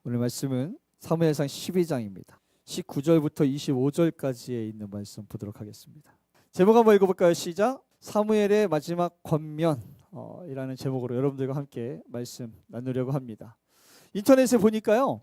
오늘 말씀은 사무엘상 12장입니다. 19절부터 25절까지에 있는 말씀 보도록 하겠습니다. 제목 한번 읽어볼까요? 시작. 사무엘의 마지막 권면 이라는 제목으로 여러분들과 함께 말씀 나누려고 합니다. 인터넷에 보니까요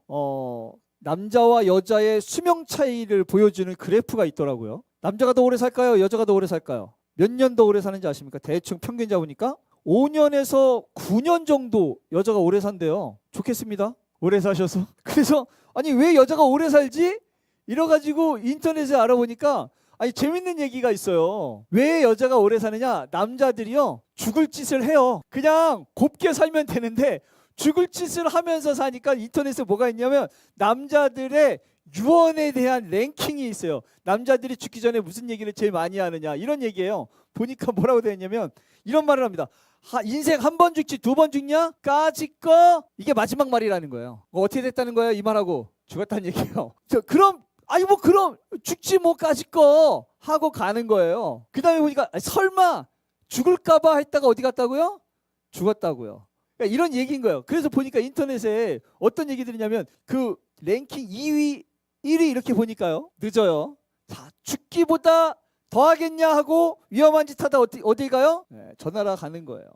남자와 여자의 수명 차이를 보여주는 그래프가 있더라고요. 남자가 더 오래 살까요? 여자가 더 오래 살까요? 몇 년 더 오래 사는지 아십니까? 대충 평균 잡으니까 5년에서 9년 정도 여자가 오래 산대요. 좋겠습니다. 오래 사셔서. 그래서 아니 왜 여자가 오래 살지? 이래가지고 인터넷에 알아보니까 아니 재밌는 얘기가 있어요. 왜 여자가 오래 사느냐? 남자들이요 죽을 짓을 해요. 그냥 곱게 살면 되는데 죽을 짓을 하면서 사니까 인터넷에 뭐가 있냐면 남자들의 유언에 대한 랭킹이 있어요. 남자들이 죽기 전에 무슨 얘기를 제일 많이 하느냐 이런 얘기예요. 보니까 뭐라고 되어 있냐면 이런 말을 합니다. 인생 한 번 죽지 두 번 죽냐? 까짓거 이게 마지막 말이라는 거예요. 어떻게 됐다는 거예요? 이 말하고 죽었다는 얘기예요. 그럼 그럼 죽지 뭐 까짓거 하고 가는 거예요. 그 다음에 보니까 설마 죽을까봐 했다가 어디 갔다고요? 죽었다고요. 그러니까 이런 얘기인 거예요. 그래서 보니까 인터넷에 어떤 얘기 들으냐면 그 랭킹 2위 1위 이렇게 보니까요 늦어요. 자, 죽기보다 더 하겠냐 하고 위험한 짓 하다 어디 가요? 네, 저 나라 가는 거예요.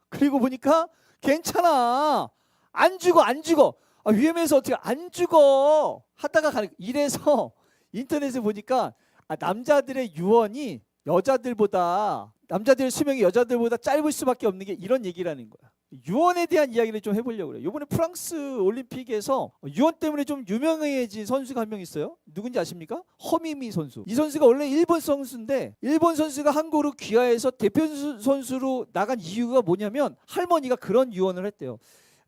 그리고 보니까 괜찮아 안 죽어 위험해서 어떻게 안 죽어 하다가 가는 거예요. 이래서 인터넷에 보니까 남자들의 유언이 남자들의 수명이 여자들보다 짧을 수밖에 없는 게 이런 얘기라는 거야. 유언에 대한 이야기를 좀 해보려고 그래요. 이번에 프랑스 올림픽에서 유언 때문에 좀 유명해진 선수가 한 명 있어요. 누군지 아십니까? 허미미 선수. 이 선수가 원래 일본 선수인데 일본 선수가 한국으로 귀화해서 대표 선수로 나간 이유가 뭐냐면 할머니가 그런 유언을 했대요.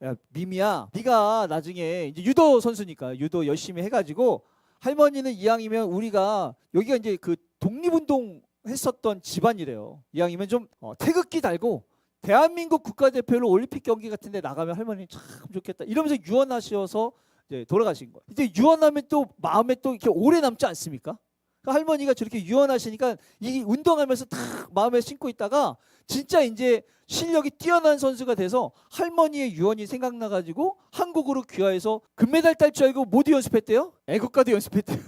야, 미미야, 네가 나중에 이제 유도 선수니까 유도 열심히 해가지고 할머니는 이왕이면 우리가 여기가 이제 그 독립운동 했었던 집안이래요. 이왕이면 좀 태극기 달고 대한민국 국가대표로 올림픽 경기 같은 데 나가면 할머니 참 좋겠다 이러면서 유언하셔서 이제 돌아가신 거예요. 이제 유언하면 또 마음에 또 이렇게 오래 남지 않습니까? 그러니까 할머니가 저렇게 유언하시니까 이 운동하면서 탁 마음에 심고 있다가 진짜 이제 실력이 뛰어난 선수가 돼서 할머니의 유언이 생각나가지고 한국으로 귀화해서 금메달 딸 줄 알고 모두 연습했대요. 애국가도 연습했대요.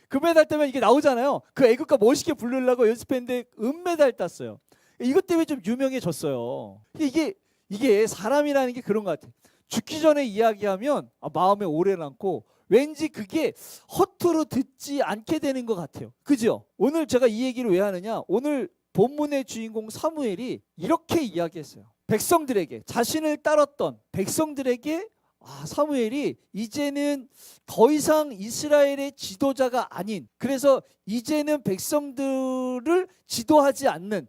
금메달 따면 이게 나오잖아요. 그 애국가 멋있게 부르려고 연습했는데 은메달 땄어요. 이것 때문에 좀 유명해졌어요. 이게 사람이라는 게 그런 것 같아요. 죽기 전에 이야기하면 마음에 오래 남고 왠지 그게 허투루 듣지 않게 되는 것 같아요. 그죠? 오늘 제가 이 얘기를 왜 하느냐? 오늘 본문의 주인공 사무엘이 이렇게 이야기했어요. 백성들에게 자신을 따랐던 백성들에게 사무엘이 이제는 더 이상 이스라엘의 지도자가 아닌 그래서 이제는 백성들을 지도하지 않는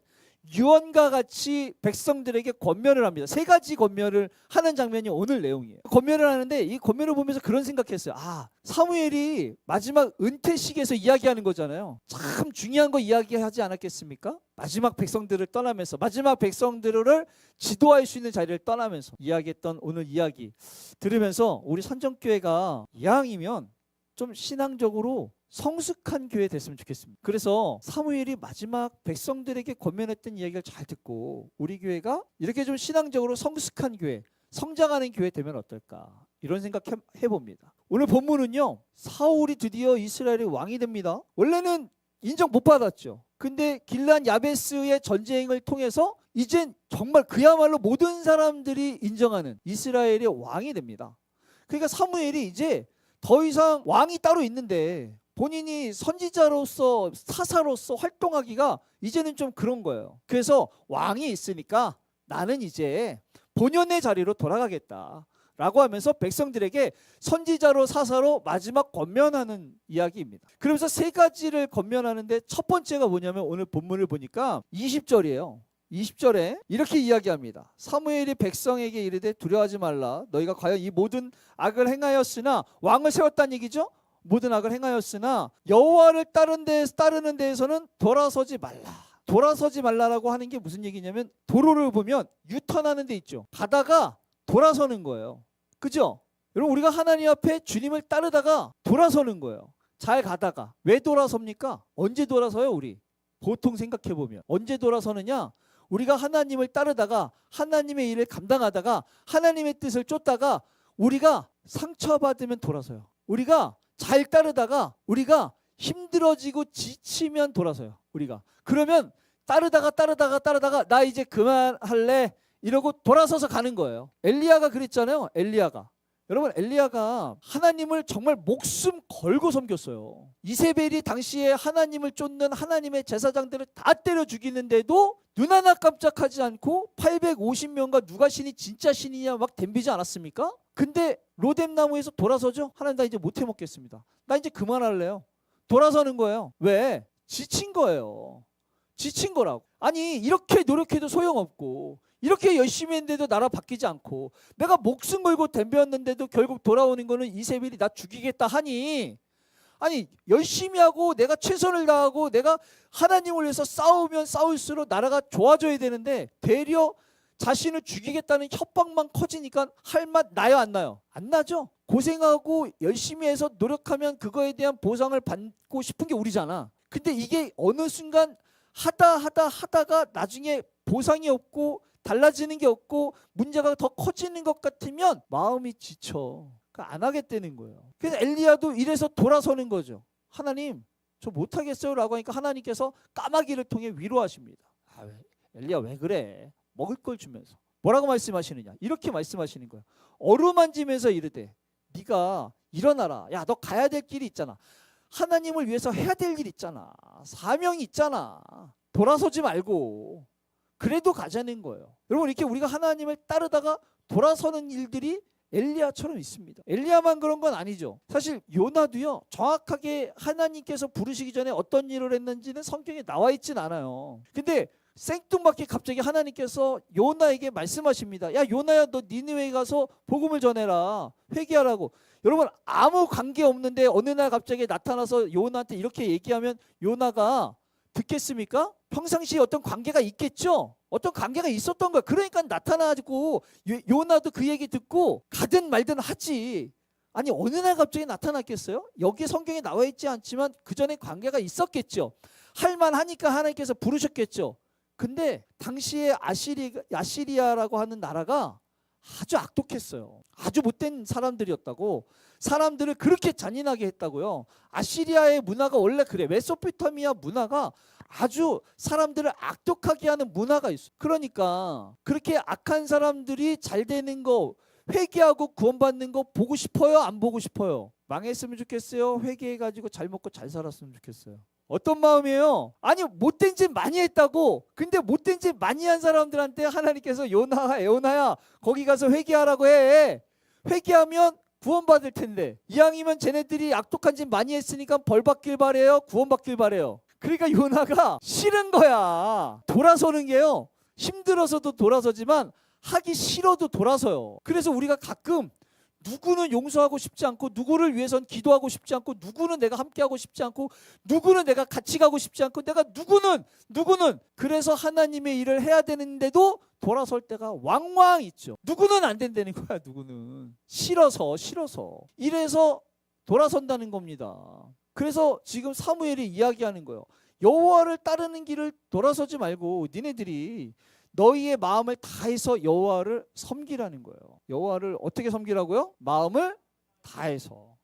유언과 같이 백성들에게 권면을 합니다. 세 가지 권면을 하는 장면이 오늘 내용이에요. 권면을 하는데 이 권면을 보면서 그런 생각했어요. 사무엘이 마지막 은퇴식에서 이야기하는 거잖아요. 참 중요한 거 이야기하지 않았겠습니까? 마지막 백성들을 떠나면서 마지막 백성들을 지도할 수 있는 자리를 떠나면서 이야기했던 오늘 이야기 들으면서 우리 선정교회가 이왕이면 좀 신앙적으로 성숙한 교회 됐으면 좋겠습니다. 그래서 사무엘이 마지막 백성들에게 권면했던 이야기를 잘 듣고 우리 교회가 이렇게 좀 신앙적으로 성숙한 교회, 성장하는 교회 되면 어떨까 이런 생각 해봅니다. 오늘 본문은요 사울이 드디어 이스라엘의 왕이 됩니다. 원래는 인정 못 받았죠. 근데 길란 야베스의 전쟁을 통해서 이젠 정말 그야말로 모든 사람들이 인정하는 이스라엘의 왕이 됩니다. 그러니까 사무엘이 이제 더 이상 왕이 따로 있는데 본인이 선지자로서 사사로서 활동하기가 이제는 좀 그런 거예요. 그래서 왕이 있으니까 나는 이제 본연의 자리로 돌아가겠다 라고 하면서 백성들에게 선지자로 사사로 마지막 권면하는 이야기입니다. 그러면서 세 가지를 권면하는데 첫 번째가 뭐냐면 오늘 본문을 보니까 20절이에요. 20절에 이렇게 이야기합니다. 사무엘이 백성에게 이르되 두려워하지 말라. 너희가 과연 이 모든 악을 행하였으나 왕을 세웠다는 얘기죠. 모든 악을 행하였으나 여호와를 따르는 데에서는 돌아서지 말라. 돌아서지 말라라고 하는 게 무슨 얘기냐면 도로를 보면 유턴하는 데 있죠. 가다가 돌아서는 거예요. 그죠? 여러분 우리가 하나님 앞에 주님을 따르다가 돌아서는 거예요. 잘 가다가. 왜 돌아섭니까? 언제 돌아서요 우리? 보통 생각해보면 언제 돌아서느냐? 우리가 하나님을 따르다가 하나님의 일을 감당하다가 하나님의 뜻을 쫓다가 우리가 상처받으면 돌아서요. 우리가 잘 따르다가 우리가 힘들어지고 지치면 돌아서요. 우리가 그러면 따르다가 나 이제 그만할래 이러고 돌아서서 가는 거예요. 엘리야가 그랬잖아요. 엘리야가 여러분, 엘리야가 하나님을 정말 목숨 걸고 섬겼어요. 이세벨이 당시에 하나님을 쫓는 하나님의 제사장들을 다 때려 죽이는데도 눈 하나 깜짝하지 않고 850명과 누가 신이 진짜 신이냐 막 덤비지 않았습니까? 근데 로뎀나무에서 돌아서죠. 하나님, 나 이제 못 해먹겠습니다. 나 이제 그만할래요. 돌아서는 거예요. 왜? 지친 거예요. 지친 거라고. 아니, 이렇게 노력해도 소용없고 이렇게 열심히 했는데도 나라 바뀌지 않고 내가 목숨 걸고 덤볐는데도 결국 돌아오는 거는 이세벨이 나 죽이겠다 하니, 아니 열심히 하고 내가 최선을 다하고 내가 하나님을 위해서 싸우면 싸울수록 나라가 좋아져야 되는데 되려 자신을 죽이겠다는 협박만 커지니까 할 맛 나요, 안 나요? 안 나죠. 고생하고 열심히 해서 노력하면 그거에 대한 보상을 받고 싶은 게 우리잖아. 근데 이게 어느 순간 하다가 나중에 보상이 없고 달라지는 게 없고 문제가 더 커지는 것 같으면 마음이 지쳐. 그러니까 안 하겠다는 거예요. 그래서 엘리야도 이래서 돌아서는 거죠. 하나님, 저 못하겠어요 라고 하니까 하나님께서 까마귀를 통해 위로하십니다. 엘리야 왜 그래? 먹을 걸 주면서. 뭐라고 말씀하시느냐? 이렇게 말씀하시는 거예요. 어루만지면서 이르되 네가 일어나라. 야, 너 가야 될 길이 있잖아. 하나님을 위해서 해야 될 일 있잖아. 사명이 있잖아. 돌아서지 말고 그래도 가자는 거예요. 여러분, 이렇게 우리가 하나님을 따르다가 돌아서는 일들이 엘리야처럼 있습니다. 엘리야만 그런 건 아니죠. 사실 요나도요, 정확하게 하나님께서 부르시기 전에 어떤 일을 했는지는 성경에 나와 있진 않아요. 근데 생뚱맞게 갑자기 하나님께서 요나에게 말씀하십니다. 야, 요나야, 너 니느웨에 가서 복음을 전해라. 회개하라고. 여러분, 아무 관계 없는데 어느 날 갑자기 나타나서 요나한테 이렇게 얘기하면 요나가 듣겠습니까? 평상시에 어떤 관계가 있겠죠. 어떤 관계가 있었던 거야. 그러니까 나타나고 요나도 그 얘기 듣고 가든 말든 하지. 아니, 어느 날 갑자기 나타났겠어요? 여기 성경에 나와 있지 않지만 그 전에 관계가 있었겠죠. 할만하니까 하나님께서 부르셨겠죠. 근데 당시에 아시리아라고 하는 나라가 아주 악독했어요. 아주 못된 사람들이었다고. 사람들을 그렇게 잔인하게 했다고요. 아시리아의 문화가 원래 그래. 메소포타미아 문화가 아주 사람들을 악독하게 하는 문화가 있어. 그러니까 그렇게 악한 사람들이 잘 되는 거, 회개하고 구원받는 거 보고 싶어요? 안 보고 싶어요? 망했으면 좋겠어요? 회개해가지고 잘 먹고 잘 살았으면 좋겠어요? 어떤 마음이에요? 아니, 못된 짓 많이 했다고. 근데 못된 짓 많이 한 사람들한테 하나님께서 요나야 거기 가서 회개하라고 해. 회개하면 구원받을 텐데, 이왕이면 쟤네들이 악독한 짓 많이 했으니까 벌 받길 바래요? 구원받길 바래요? 그러니까 요나가 싫은 거야. 돌아서는 게요, 힘들어서도 돌아서지만 하기 싫어도 돌아서요. 그래서 우리가 가끔 누구는 용서하고 싶지 않고, 누구를 위해선 기도하고 싶지 않고, 누구는 내가 함께하고 싶지 않고, 누구는 내가 같이 가고 싶지 않고, 내가 누구는 그래서 하나님의 일을 해야 되는데도 돌아설 때가 왕왕 있죠. 누구는 안 된다는 거야. 누구는 싫어서 이래서 돌아선다는 겁니다. 그래서 지금 사무엘이 이야기하는 거예요. 여호와를 따르는 길을 돌아서지 말고 니네들이 너희의 마음을 다해서 여호와를 섬기라는 거예요. 여호와를 어떻게 섬기라고요? 마음을 다해서.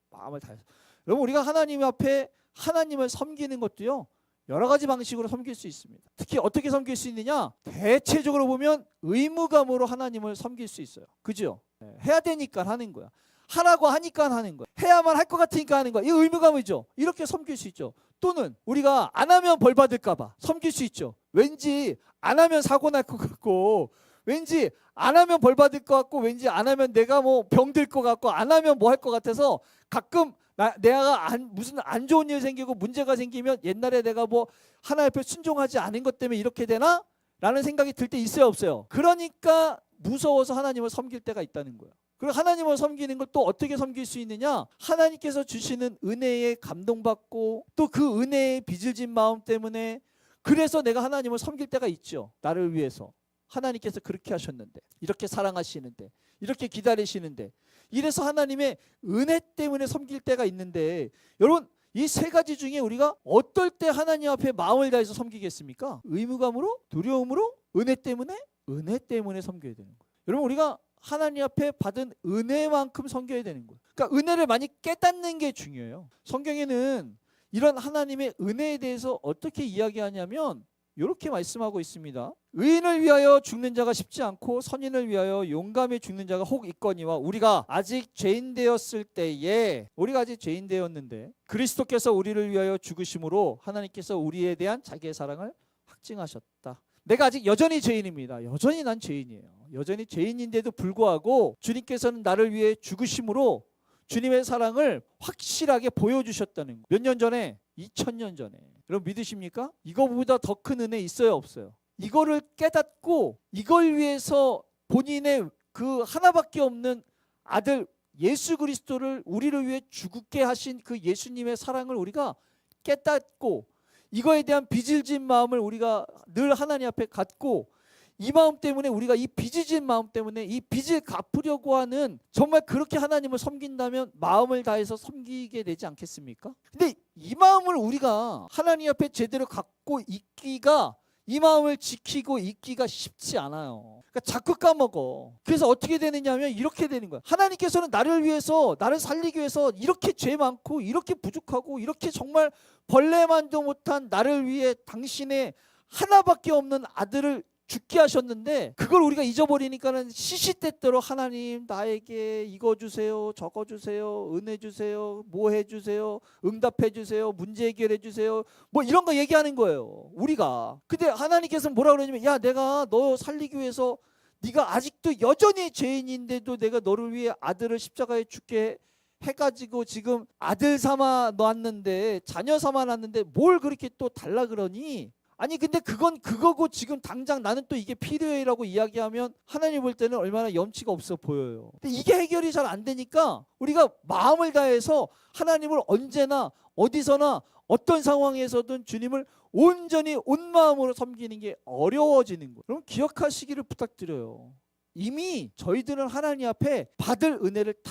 여러분, 우리가 하나님 앞에 하나님을 섬기는 것도요, 여러 가지 방식으로 섬길 수 있습니다. 특히 어떻게 섬길 수 있느냐? 대체적으로 보면 의무감으로 하나님을 섬길 수 있어요. 그죠? 해야 되니까 하는 거야. 하라고 하니까 하는 거야. 해야만 할 것 같으니까 하는 거야. 이 의무감이죠. 이렇게 섬길 수 있죠. 또는 우리가 안 하면 벌 받을까 봐 섬길 수 있죠. 왠지 안 하면 사고 날 것 같고, 왠지 안 하면 벌 받을 것 같고, 왠지 안 하면 내가 뭐 병들 것 같고, 안 하면 뭐 할 것 같아서 가끔 내가 무슨 안 좋은 일 생기고 문제가 생기면 옛날에 내가 뭐 하나님 앞에 순종하지 않은 것 때문에 이렇게 되나? 라는 생각이 들 때 있어요, 없어요? 그러니까 무서워서 하나님을 섬길 때가 있다는 거예요. 그리고 하나님을 섬기는 걸 또 어떻게 섬길 수 있느냐? 하나님께서 주시는 은혜에 감동받고, 또 그 은혜에 빚을 진 마음 때문에, 그래서 내가 하나님을 섬길 때가 있죠. 나를 위해서 하나님께서 그렇게 하셨는데, 이렇게 사랑하시는데, 이렇게 기다리시는데, 이래서 하나님의 은혜 때문에 섬길 때가 있는데, 여러분, 이 세 가지 중에 우리가 어떨 때 하나님 앞에 마음을 다해서 섬기겠습니까? 의무감으로? 두려움으로? 은혜 때문에? 은혜 때문에 섬겨야 되는 거예요. 여러분, 우리가 하나님 앞에 받은 은혜만큼 섬겨야 되는 거예요. 그러니까 은혜를 많이 깨닫는 게 중요해요. 성경에는 이런 하나님의 은혜에 대해서 어떻게 이야기하냐면 이렇게 말씀하고 있습니다. 의인을 위하여 죽는 자가 쉽지 않고 선인을 위하여 용감히 죽는 자가 혹 있거니와 우리가 아직 죄인 되었을 때에 우리가 아직 죄인 되었는데 그리스도께서 우리를 위하여 죽으심으로 하나님께서 우리에 대한 자기의 사랑을 확증하셨다. 내가 아직 여전히 죄인입니다. 여전히 난 죄인이에요. 여전히 죄인인데도 불구하고 주님께서는 나를 위해 죽으심으로 주님의 사랑을 확실하게 보여주셨다는 거예요. 몇 년 전에? 2000년 전에. 여러분 믿으십니까? 이거보다 더 큰 은혜 있어요, 없어요? 이거를 깨닫고 이걸 위해서 본인의 그 하나밖에 없는 아들 예수 그리스도를 우리를 위해 죽게 하신 그 예수님의 사랑을 우리가 깨닫고 이거에 대한 빚을 진 마음을 우리가 늘 하나님 앞에 갖고 이 마음 때문에 우리가 이 빚을 진 마음 때문에 이 빚을 갚으려고 하는 정말 그렇게 하나님을 섬긴다면 마음을 다해서 섬기게 되지 않겠습니까? 근데 이 마음을 우리가 하나님 앞에 제대로 갖고 있기가 이 마음을 지키고 있기가 쉽지 않아요. 그러니까 자꾸 까먹어. 그래서 어떻게 되느냐면 이렇게 되는 거야. 하나님께서는 나를 위해서 나를 살리기 위해서 이렇게 죄 많고 이렇게 부족하고 이렇게 정말 벌레만도 못한 나를 위해 당신의 하나밖에 없는 아들을 죽게 하셨는데 그걸 우리가 잊어버리니까는 시시때때로 하나님 나에게 이거 주세요, 저거 주세요, 은혜 주세요, 뭐 해주세요, 응답해 주세요, 문제 해결해 주세요, 뭐 이런 거 얘기하는 거예요 우리가. 근데 하나님께서는 뭐라 그러냐면 야 내가 너 살리기 위해서 네가 아직도 여전히 죄인인데도 내가 너를 위해 아들을 십자가에 죽게 해가지고 지금 아들 삼아 놨는데 자녀 삼아 놨는데 뭘 그렇게 또 달라 그러니? 아니 근데 그건 그거고 지금 당장 나는 또 이게 필요해라고 이야기하면 하나님 볼 때는 얼마나 염치가 없어 보여요. 근데 이게 해결이 잘 안 되니까 우리가 마음을 다해서 하나님을 언제나 어디서나 어떤 상황에서든 주님을 온전히 온 마음으로 섬기는 게 어려워지는 거예요. 그럼 기억하시기를 부탁드려요. 이미 저희들은 하나님 앞에 받을 은혜를 다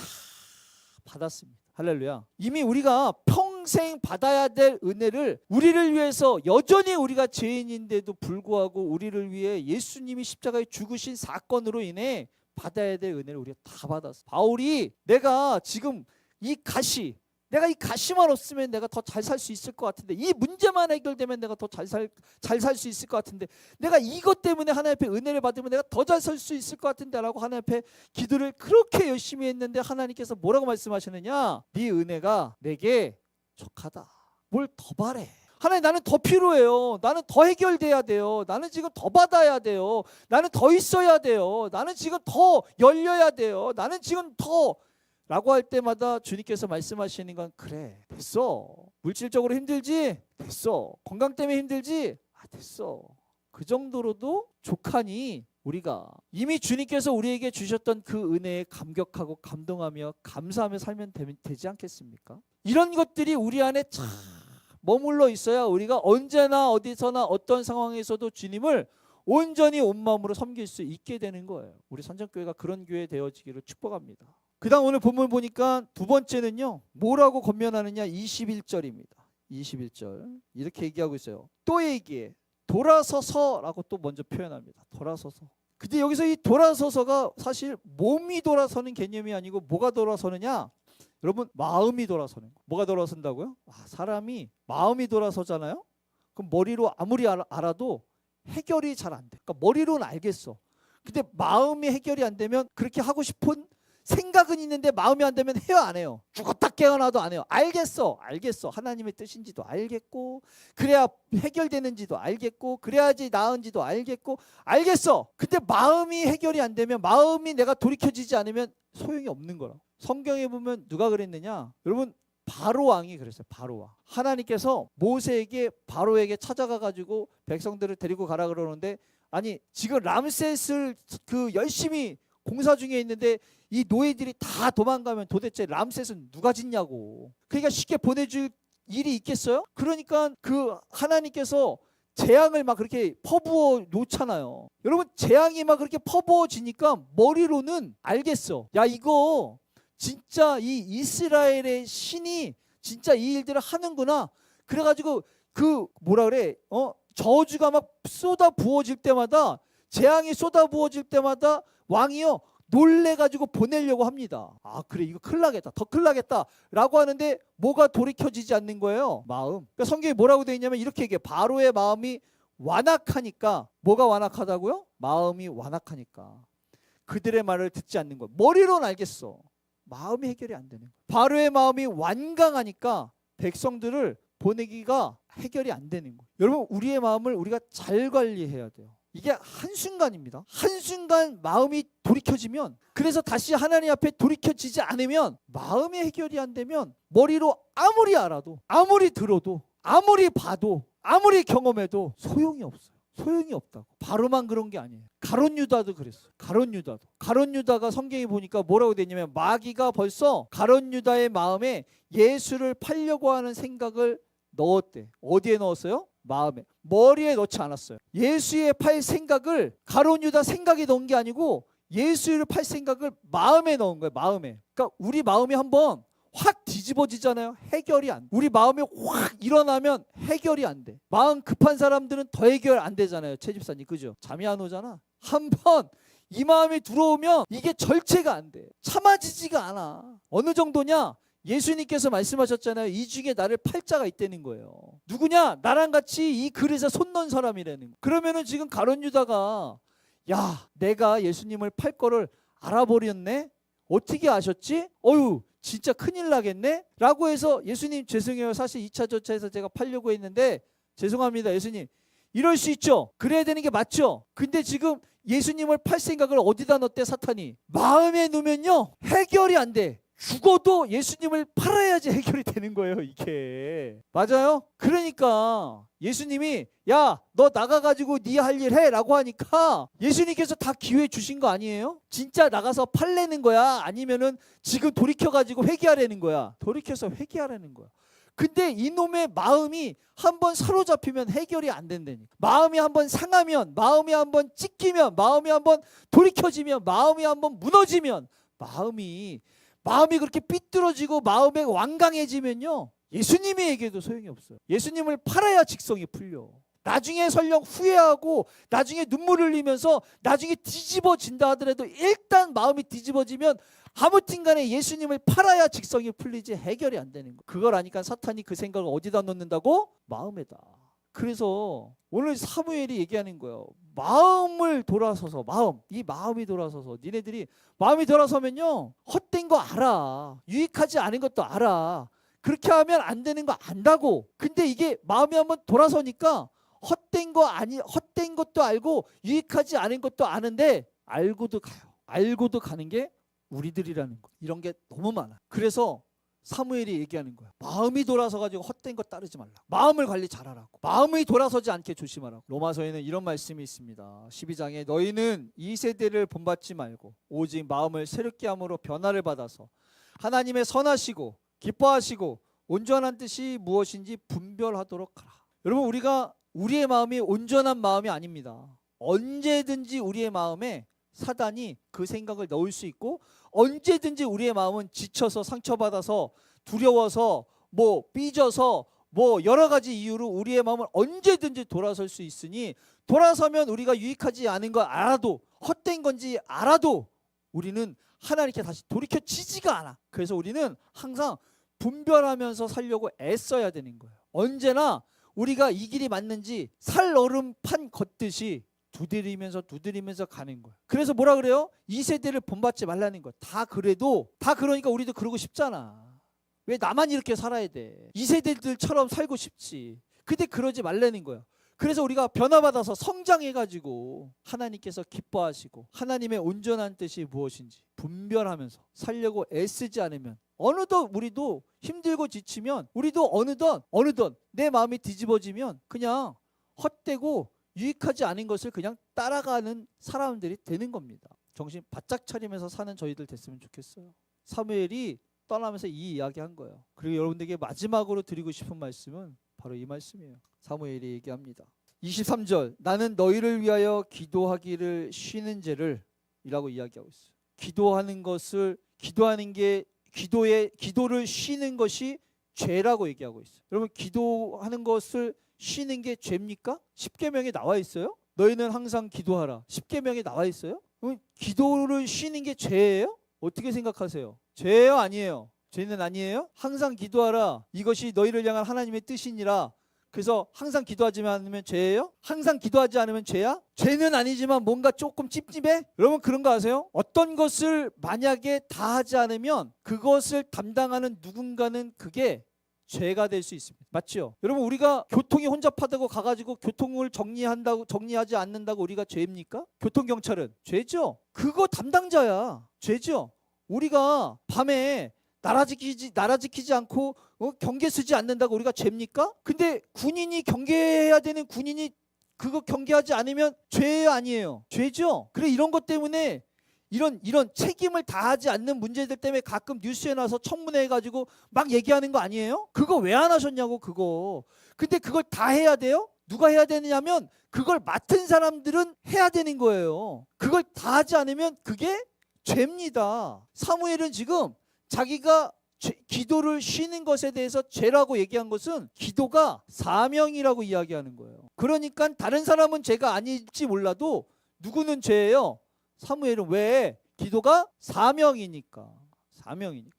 받았습니다. 할렐루야. 이미 우리가 평생 받아야 될 은혜를 우리를 위해서 여전히 우리가 죄인인데도 불구하고 우리를 위해 예수님이 십자가에 죽으신 사건으로 인해 받아야 될 은혜를 우리가 다 받았어. 바울이 내가 지금 내가 이 가시만 없으면 내가 더 잘 살 수 있을 것 같은데 이 문제만 해결되면 내가 더 잘 살 수 있을 것 같은데 내가 이것 때문에 하나님 앞에 은혜를 받으면 내가 더 잘 살 수 있을 것 같은데 라고 하나님 앞에 기도를 그렇게 열심히 했는데 하나님께서 뭐라고 말씀하시느냐? 네 은혜가 내게 족하다. 뭘 더 바래? 하나님 나는 더 필요해요. 나는 더 해결돼야 돼요. 나는 지금 더 받아야 돼요. 나는 더 있어야 돼요. 나는 지금 더 열려야 돼요. 나는 지금 더 라고 할 때마다 주님께서 말씀하시는 건 그래 됐어. 물질적으로 힘들지? 됐어. 건강 때문에 힘들지? 됐어. 그 정도로도 족하니 우리가 이미 주님께서 우리에게 주셨던 그 은혜에 감격하고 감동하며 감사하며 살면 되지 않겠습니까? 이런 것들이 우리 안에 참 머물러 있어야 우리가 언제나 어디서나 어떤 상황에서도 주님을 온전히 온 마음으로 섬길 수 있게 되는 거예요. 우리 선전교회가 그런 교회 되어지기를 축복합니다. 그 다음 오늘 본문 보니까 두 번째는요. 뭐라고 권면하느냐 21절입니다. 21절 이렇게 얘기하고 있어요. 또 얘기해 돌아서서라고 또 먼저 표현합니다. 돌아서서. 근데 여기서 이 돌아서서가 사실 몸이 돌아서는 개념이 아니고 뭐가 돌아서느냐? 여러분 마음이 돌아서는 거. 뭐가 돌아선다고요? 사람이 마음이 돌아서잖아요. 그럼 머리로 아무리 알아도 해결이 잘 안 돼. 그러니까 머리로는 알겠어. 근데 마음이 해결이 안 되면 그렇게 하고 싶은 생각은 있는데 마음이 안 되면 해요 안 해요? 죽었다 깨어나도 안 해요. 알겠어 하나님의 뜻인지도 알겠고 그래야 해결되는지도 알겠고 그래야지 나은지도 알겠고 알겠어. 근데 마음이 해결이 안 되면 마음이 내가 돌이켜지지 않으면 소용이 없는 거라. 성경에 보면 누가 그랬느냐? 여러분 바로 왕이 그랬어요. 바로 왕. 하나님께서 모세에게 바로에게 찾아가 가지고 백성들을 데리고 가라 그러는데 아니 지금 람셋을 그 열심히 공사 중에 있는데 이 노예들이 다 도망가면 도대체 람셋은 누가 짓냐고. 그러니까 쉽게 보내줄 일이 있겠어요? 그러니까 그 하나님께서 재앙을 막 그렇게 퍼부어 놓잖아요. 여러분 재앙이 막 그렇게 퍼부어지니까 머리로는 알겠어. 야 이거 진짜 이 이스라엘의 신이 진짜 이 일들을 하는구나. 그래가지고 그 뭐라 그래? 저주가 막 쏟아 부어질 때마다 재앙이 쏟아 부어질 때마다 왕이요 놀래가지고 보내려고 합니다. 아 그래 이거 큰일 나겠다, 더 큰일 나겠다 라고 하는데 뭐가 돌이켜지지 않는 거예요? 마음. 그러니까 성경에 뭐라고 되어 있냐면 이렇게 얘기해요. 바로의 마음이 완악하니까. 뭐가 완악하다고요? 마음이 완악하니까 그들의 말을 듣지 않는 거예요. 머리로는 알겠어, 마음이 해결이 안 되는 거예요. 바로의 마음이 완강하니까 백성들을 보내기가 해결이 안 되는 거예요. 여러분 우리의 마음을 우리가 잘 관리해야 돼요. 이게 한순간입니다. 한순간 마음이 돌이켜지면, 그래서 다시 하나님 앞에 돌이켜지지 않으면, 마음의 해결이 안 되면 머리로 아무리 알아도, 아무리 들어도, 아무리 봐도, 아무리 경험해도 소용이 없어요. 소용이 없다고. 바로만 그런 게 아니에요. 가룟 유다도 그랬어요. 가룟 유다가 성경에 보니까 뭐라고 되어 있냐면 마귀가 벌써 가룟 유다의 마음에 예수를 팔려고 하는 생각을 넣었대. 어디에 넣었어요? 마음에. 머리에 넣지 않았어요. 예수의 팔 생각을 가룟 유다 생각에 넣은 게 아니고 예수를 팔 생각을 마음에 넣은 거예요. 마음에. 그러니까 우리 마음이 한번 확 뒤집어지잖아요. 해결이 안 돼. 우리 마음이 확 일어나면 해결이 안 돼. 마음 급한 사람들은 더 해결 안 되잖아요. 최 집사님 그죠? 잠이 안 오잖아. 한번 이 마음이 들어오면 이게 절제가 안 돼. 참아지지가 않아. 어느 정도냐? 예수님께서 말씀하셨잖아요. 이 중에 나를 팔 자가 있다는 거예요. 누구냐? 나랑 같이 이 그릇에 손 넣은 사람이라는 거예요. 그러면은 지금 가룟 유다가 야 내가 예수님을 팔 거를 알아버렸네? 어떻게 아셨지? 어휴 진짜 큰일 나겠네? 라고 해서 예수님 죄송해요. 사실 2차 저차에서 제가 팔려고 했는데 죄송합니다. 예수님 이럴 수 있죠. 그래야 되는 게 맞죠. 근데 지금 예수님을 팔 생각을 어디다 넣었대 사탄이? 마음에 넣으면요 해결이 안 돼. 죽어도 예수님을 팔아야지 해결이 되는 거예요. 이게 맞아요? 그러니까 예수님이 야 너 나가가지고 네 할 일 해 라고 하니까 예수님께서 다 기회 주신 거 아니에요? 진짜 나가서 팔래는 거야? 아니면은 지금 돌이켜가지고 회개하라는 거야? 돌이켜서 회개하라는 거야. 근데 이놈의 마음이 한번 사로잡히면 해결이 안 된다니. 마음이 한번 상하면, 마음이 한번 찢기면, 마음이 한번 돌이켜지면, 마음이 한번 무너지면, 마음이 그렇게 삐뚤어지고 마음이 완강해지면요 예수님이 얘기해도 소용이 없어요. 예수님을 팔아야 직성이 풀려. 나중에 설령 후회하고 나중에 눈물 흘리면서 나중에 뒤집어진다 하더라도 일단 마음이 뒤집어지면 아무튼 간에 예수님을 팔아야 직성이 풀리지 해결이 안 되는 거예요. 그걸 아니까 사탄이 그 생각을 어디다 넣는다고? 마음에다. 그래서 오늘 사무엘이 얘기하는 거예요. 마음을 돌아서서, 이 마음이 돌아서서, 니네들이 마음이 돌아서면요 헛된 거 알아. 유익하지 않은 것도 알아. 그렇게 하면 안 되는 거 안다고. 근데 이게 마음이 한번 돌아서니까 헛된 것도 알고 유익하지 않은 것도 아는데 알고도 가요. 알고도 가는 게 우리들이라는 거. 이런 게 너무 많아. 그래서 사무엘이 얘기하는 거야. 마음이 돌아서 가지고 헛된 것 따르지 말라. 마음을 관리 잘하라고. 마음이 돌아서지 않게 조심하라고. 로마서에는 이런 말씀이 있습니다. 12장에 너희는 이 세대를 본받지 말고 오직 마음을 새롭게 함으로 변화를 받아서 하나님의 선하시고 기뻐하시고 온전한 뜻이 무엇인지 분별하도록 하라. 여러분 우리의 마음이 온전한 마음이 아닙니다. 언제든지 우리의 마음에 사단이 그 생각을 넣을 수 있고 언제든지 우리의 마음은 지쳐서 상처받아서 두려워서 삐져서 여러 가지 이유로 우리의 마음을 언제든지 돌아설 수 있으니 돌아서면 우리가 유익하지 않은 거 알아도 헛된 건지 알아도 우리는 하나님께 다시 돌이켜지지가 않아. 그래서 우리는 항상 분별하면서 살려고 애써야 되는 거예요. 언제나 우리가 이 길이 맞는지 살얼음판 걷듯이 두드리면서 가는 거예요. 그래서 뭐라 그래요? 이 세대를 본받지 말라는 거예요. 다 그러니까 우리도 그러고 싶잖아. 왜 나만 이렇게 살아야 돼? 이 세대들처럼 살고 싶지. 근데 그러지 말라는 거예요. 그래서 우리가 변화받아서 성장해가지고 하나님께서 기뻐하시고 하나님의 온전한 뜻이 무엇인지 분별하면서 살려고 애쓰지 않으면 어느덧 우리도 힘들고 지치면 우리도 어느덧 내 마음이 뒤집어지면 그냥 헛되고 유익하지 않은 것을 그냥 따라가는 사람들이 되는 겁니다. 정신 바짝 차리면서 사는 저희들 됐으면 좋겠어요. 사무엘이 떠나면서 이 이야기한 거예요. 그리고 여러분들에게 마지막으로 드리고 싶은 말씀은 바로 이 말씀이에요. 사무엘이 얘기합니다. 23절 나는 너희를 위하여 기도하기를 쉬는 죄를 이라고 이야기하고 있어요. 기도를 쉬는 것이 죄라고 얘기하고 있어요. 여러분 기도하는 것을 쉬는 게 죄입니까? 십계명에 나와 있어요? 너희는 항상 기도하라. 십계명에 나와 있어요? 기도를 쉬는 게 죄예요? 어떻게 생각하세요? 죄예요? 아니에요? 죄는 아니에요? 항상 기도하라. 이것이 너희를 향한 하나님의 뜻이니라. 그래서 항상 기도하지 않으면 죄예요? 항상 기도하지 않으면 죄야? 죄는 아니지만 뭔가 조금 찝찝해? 여러분 그런 거 아세요? 어떤 것을 만약에 다 하지 않으면 그것을 담당하는 누군가는 그게 죄가 될 수 있습니다. 맞죠? 여러분 우리가 교통이 혼잡하다고 가가지고 교통을 정리하지 않는다고 우리가 죄입니까? 교통경찰은 죄죠. 그거 담당자야. 죄죠. 우리가 밤에 나라 지키지 않고 경계 쓰지 않는다고 우리가 죄입니까? 근데 군인이 경계해야 되는 군인이 그거 경계하지 않으면 죄예요, 아니에요? 죄죠. 그래 이런 것 때문에 이런 책임을 다하지 않는 문제들 때문에 가끔 뉴스에 나와서 청문회 해가지고 막 얘기하는 거 아니에요? 그거 왜 안 하셨냐고 그거. 근데 그걸 다 해야 돼요? 누가 해야 되느냐면 그걸 맡은 사람들은 해야 되는 거예요. 그걸 다 하지 않으면 그게 죄입니다. 사무엘은 지금 자기가 기도를 쉬는 것에 대해서 죄라고 얘기한 것은 기도가 사명이라고 이야기하는 거예요. 그러니까 다른 사람은 죄가 아닐지 몰라도 누구는 죄예요? 사무엘은. 왜? 기도가 사명이니까.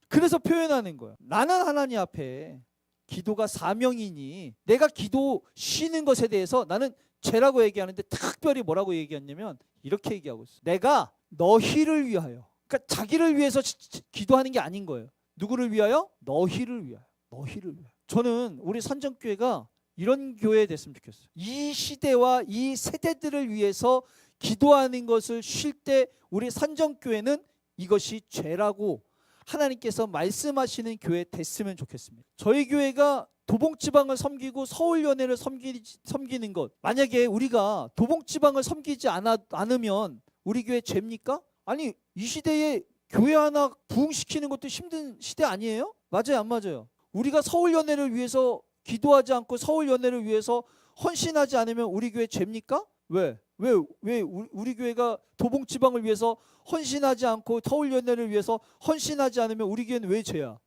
그래서 표현하는 거예요. 나는 하나님 앞에 기도가 사명이니 내가 기도 쉬는 것에 대해서 나는 죄라고 얘기하는데 특별히 뭐라고 얘기했냐면 이렇게 얘기하고 있어요. 내가 너희를 위하여. 그러니까 자기를 위해서 기도하는 게 아닌 거예요. 누구를 위하여? 너희를 위하여. 저는 우리 선정교회가 이런 교회 됐으면 좋겠어요. 이 시대와 이 세대들을 위해서 기도하는 것을 쉴 때 우리 선정교회는 이것이 죄라고 하나님께서 말씀하시는 교회 됐으면 좋겠습니다. 저희 교회가 도봉지방을 섬기고 서울연회를 섬기는 것, 만약에 우리가 도봉지방을 섬기지 않으면 우리 교회 죄입니까? 아니 이 시대에 교회 하나 부흥시키는 것도 힘든 시대 아니에요? 맞아요, 안 맞아요? 우리가 서울연회를 위해서 기도하지 않고 서울연회를 위해서 헌신하지 않으면 우리 교회 죄입니까? 왜 우리 교회가 도봉지방을 위해서 헌신하지 않고 서울연회를 위해서 헌신하지 않으면 우리 교회는 왜 죄야?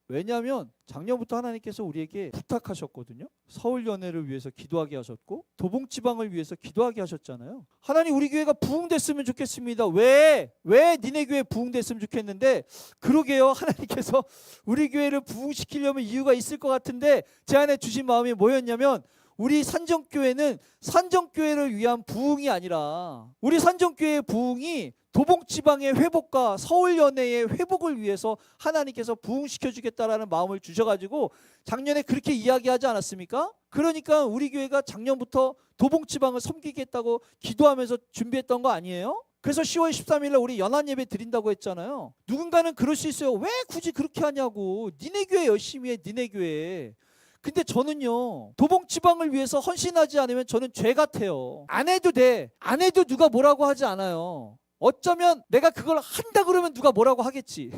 왜냐하면 작년부터 하나님께서 우리에게 부탁하셨거든요. 서울연회를 위해서 기도하게 하셨고 도봉지방을 위해서 기도하게 하셨잖아요. 하나님 우리 교회가 부흥됐으면 좋겠습니다. 왜 니네 교회 부흥됐으면 좋겠는데 그러게요. 하나님께서 우리 교회를 부흥시키려면 이유가 있을 것 같은데 제 안에 주신 마음이 뭐였냐면 우리 산정교회는 산정교회를 위한 부흥이 아니라 우리 산정교회의 부흥이 도봉지방의 회복과 서울연회의 회복을 위해서 하나님께서 부흥시켜주겠다라는 마음을 주셔가지고 작년에 그렇게 이야기하지 않았습니까? 그러니까 우리 교회가 작년부터 도봉지방을 섬기겠다고 기도하면서 준비했던 거 아니에요? 그래서 10월 13일 날 우리 연합예배 드린다고 했잖아요. 누군가는 그럴 수 있어요. 왜 굳이 그렇게 하냐고. 니네 교회 열심히 해, 니네 교회. 근데 저는요 도봉지방을 위해서 헌신하지 않으면 저는 죄 같아요. 안 해도 돼. 안 해도 누가 뭐라고 하지 않아요. 어쩌면 내가 그걸 한다 그러면 누가 뭐라고 하겠지.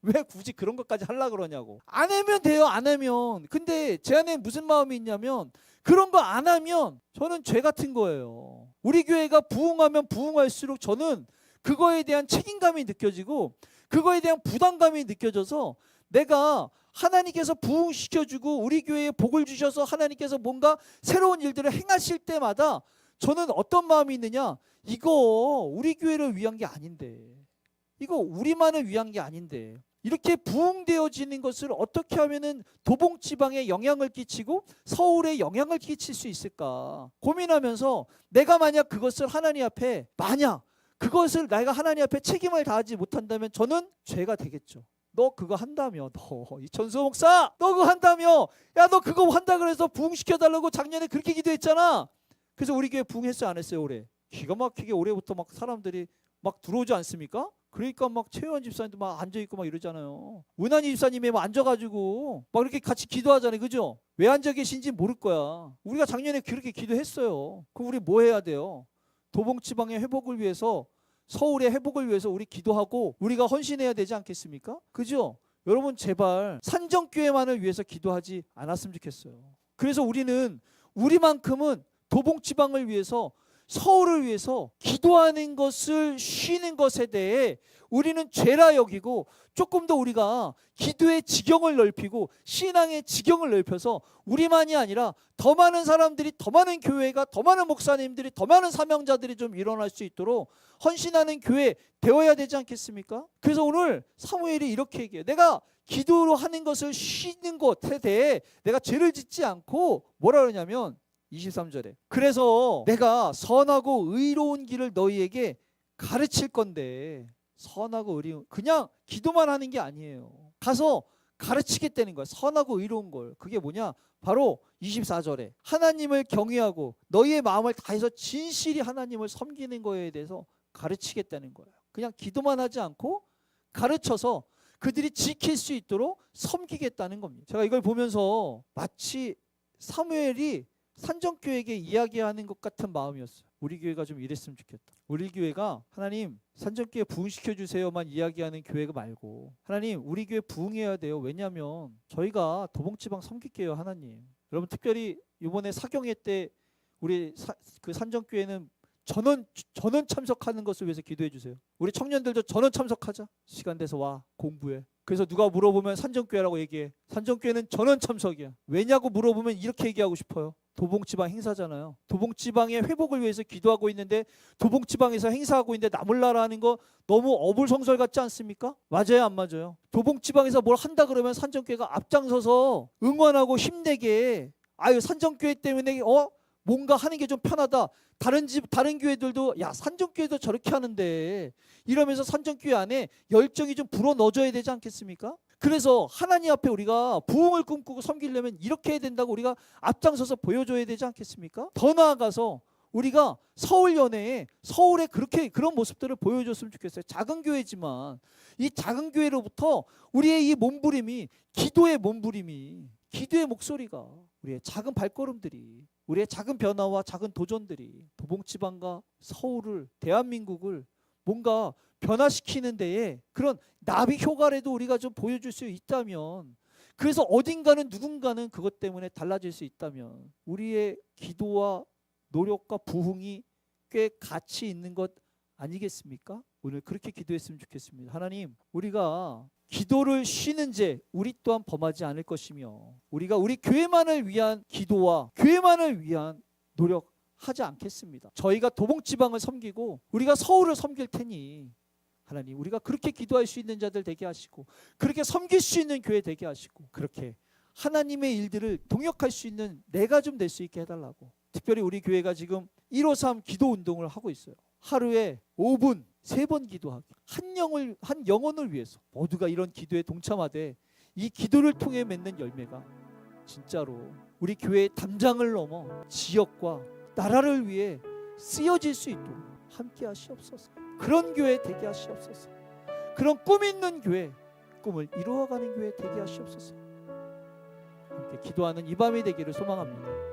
왜 굳이 그런 것까지 하려고 그러냐고. 안 하면 돼요. 안 하면. 근데 제 안에 무슨 마음이 있냐면 그런 거 안 하면 저는 죄 같은 거예요. 우리 교회가 부흥하면 부흥할수록 저는 그거에 대한 책임감이 느껴지고 그거에 대한 부담감이 느껴져서 내가 하나님께서 부흥시켜주고 우리 교회에 복을 주셔서 하나님께서 뭔가 새로운 일들을 행하실 때마다 저는 어떤 마음이 있느냐, 이거 우리 교회를 위한 게 아닌데, 이거 우리만을 위한 게 아닌데, 이렇게 부흥되어지는 것을 어떻게 하면은 도봉지방에 영향을 끼치고 서울에 영향을 끼칠 수 있을까 고민하면서 내가 만약 그것을 하나님 앞에 그것을 내가 하나님 앞에 책임을 다하지 못한다면 저는 죄가 되겠죠. 너 그거 한다며, 너 이천수 목사 너 그거 한다며, 야 너 그거 한다 그래서 부흥시켜달라고 작년에 그렇게 기도했잖아. 그래서 우리 교회 부흥했어요 안 했어요? 올해 기가 막히게 올해부터 막 사람들이 막 들어오지 않습니까? 그러니까 막 최원 집사님도 막 앉아있고 막 이러잖아요. 은한이 집사님이 막 앉아가지고 막 이렇게 같이 기도하잖아요. 그죠? 왜 앉아 계신지 모를 거야. 우리가 작년에 그렇게 기도했어요. 그럼 우리 뭐 해야 돼요? 도봉지방의 회복을 위해서, 서울의 회복을 위해서 우리 기도하고 우리가 헌신해야 되지 않겠습니까? 그죠? 여러분 제발 산정교회만을 위해서 기도하지 않았으면 좋겠어요. 그래서 우리는 우리만큼은 도봉지방을 위해서 서울을 위해서 기도하는 것을 쉬는 것에 대해 우리는 죄라 여기고 조금 더 우리가 기도의 지경을 넓히고 신앙의 지경을 넓혀서 우리만이 아니라 더 많은 사람들이, 더 많은 교회가, 더 많은 목사님들이, 더 많은 사명자들이 좀 일어날 수 있도록 헌신하는 교회 되어야 되지 않겠습니까? 그래서 오늘 사무엘이 이렇게 얘기해요. 내가 기도로 하는 것을 쉬는 것에 대해 내가 죄를 짓지 않고 뭐라 그러냐면 23절에 그래서 내가 선하고 의로운 길을 너희에게 가르칠 건데, 선하고 의로운, 그냥 기도만 하는 게 아니에요. 가서 가르치겠다는 거야. 선하고 의로운 걸. 그게 뭐냐? 바로 24절에 하나님을 경외하고 너희의 마음을 다해서 진실히 하나님을 섬기는 거에 대해서 가르치겠다는 거예요. 그냥 기도만 하지 않고 가르쳐서 그들이 지킬 수 있도록 섬기겠다는 겁니다. 제가 이걸 보면서 마치 사무엘이 산정교회에게 이야기하는 것 같은 마음이었어요. 우리 교회가 좀 이랬으면 좋겠다. 우리 교회가 하나님 산정교회 부흥시켜 주세요만 이야기하는 교회가 말고, 하나님 우리 교회 부흥해야 돼요. 왜냐하면 저희가 도봉지방 섬길게요. 하나님. 여러분 특별히 이번에 사경회 때 우리 그 산정교회는 전원 참석하는 것을 위해서 기도해 주세요. 우리 청년들도 전원 참석하자. 시간 돼서 와, 공부해. 그래서 누가 물어보면 산정교회라고 얘기해. 산정교회는 전원 참석이야. 왜냐고 물어보면 이렇게 얘기하고 싶어요. 도봉지방 행사잖아요. 도봉지방의 회복을 위해서 기도하고 있는데 도봉지방에서 행사하고 있는데 나몰라라 하는 거 너무 어불성설 같지 않습니까? 맞아요, 안 맞아요? 도봉지방에서 뭘 한다 그러면 산정교회가 앞장서서 응원하고 힘내게, 아유 산정교회 때문에 뭔가 하는 게 좀 편하다. 다른 교회들도 야 산정교회도 저렇게 하는데 이러면서 산정교회 안에 열정이 좀 불어 넣어줘야 되지 않겠습니까? 그래서 하나님 앞에 우리가 부흥을 꿈꾸고 섬기려면 이렇게 해야 된다고 우리가 앞장서서 보여줘야 되지 않겠습니까? 더 나아가서 우리가 서울연회에 서울에 그런 모습들을 보여줬으면 좋겠어요. 작은 교회지만 이 작은 교회로부터 우리의 이 몸부림이, 기도의 몸부림이, 기도의 목소리가, 우리의 작은 발걸음들이, 우리의 작은 변화와 작은 도전들이 도봉지방과 서울을, 대한민국을 뭔가 변화시키는 데에 그런 나비 효과라도 우리가 좀 보여줄 수 있다면, 그래서 어딘가는 누군가는 그것 때문에 달라질 수 있다면 우리의 기도와 노력과 부흥이 꽤 가치 있는 것 아니겠습니까? 오늘 그렇게 기도했으면 좋겠습니다. 하나님, 우리가 기도를 쉬는 죄 우리 또한 범하지 않을 것이며, 우리가 우리 교회만을 위한 기도와 교회만을 위한 노력하지 않겠습니다. 저희가 도봉지방을 섬기고 우리가 서울을 섬길 테니 하나님, 우리가 그렇게 기도할 수 있는 자들 되게 하시고, 그렇게 섬길 수 있는 교회 되게 하시고, 그렇게 하나님의 일들을 동역할 수 있는 내가 좀 될 수 있게 해달라고. 특별히 우리 교회가 지금 153 기도 운동을 하고 있어요. 하루에 5분 3번 기도하기. 한 영혼을 위해서 모두가 이런 기도에 동참하되 이 기도를 통해 맺는 열매가 진짜로 우리 교회의 담장을 넘어 지역과 나라를 위해 쓰여질 수 있도록 함께 하시옵소서. 그런 교회 되게 하시옵소서. 그런 꿈 있는 교회, 꿈을 이루어가는 교회 되게 하시옵소서. 함께 기도하는 이 밤이 되기를 소망합니다.